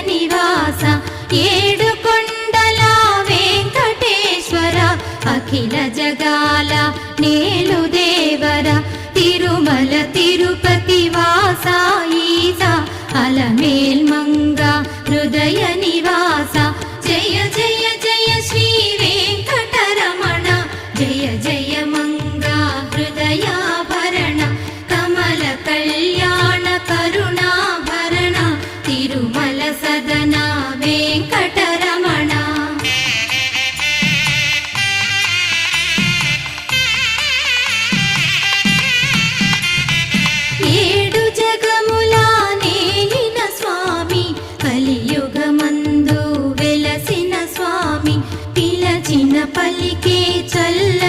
నివాస ఏడుకొండల వెంకటేశ్వర అఖిల జగాల నేలు దేవర తిరుమల తిరుపతి వాస ఈస అలమేల్ మంగ హృదయ నివాస జయ జయ జయ శ్రీ వెంకటరమణ జయ జయ మంగ హృదయాభరణ కమల కళ్యాణ కరుణాభరణ తిరుమల సదన వెంకటరమణ. ఏడు జగముల నేలిన స్వామి కలియుగమందు వెలసిన స్వామి పిలచిన పలికే చల్ల